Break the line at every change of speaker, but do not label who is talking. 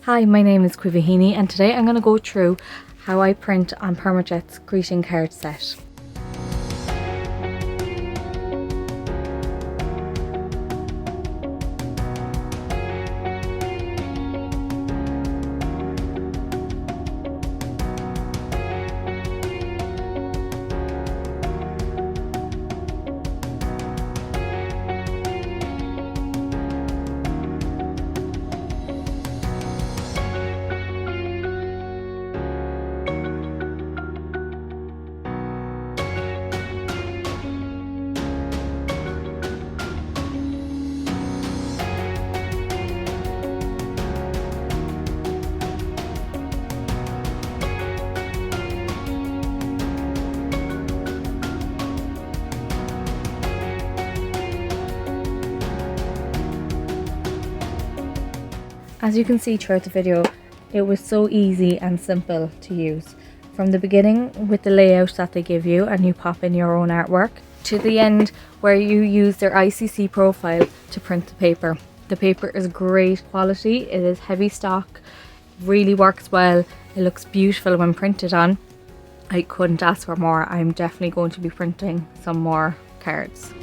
Hi, my name is Caoimhe Heaney and today I'm going to go through how I print on PermaJet's greeting card set. As you can see throughout the video, it was so easy and simple to use. From the beginning with the layout that they give you and you pop in your own artwork, to the end where you use their ICC profile to print the paper. The paper is great quality, it is heavy stock, really works well, it looks beautiful when printed on. I couldn't ask for more. I'm definitely going to be printing some more cards.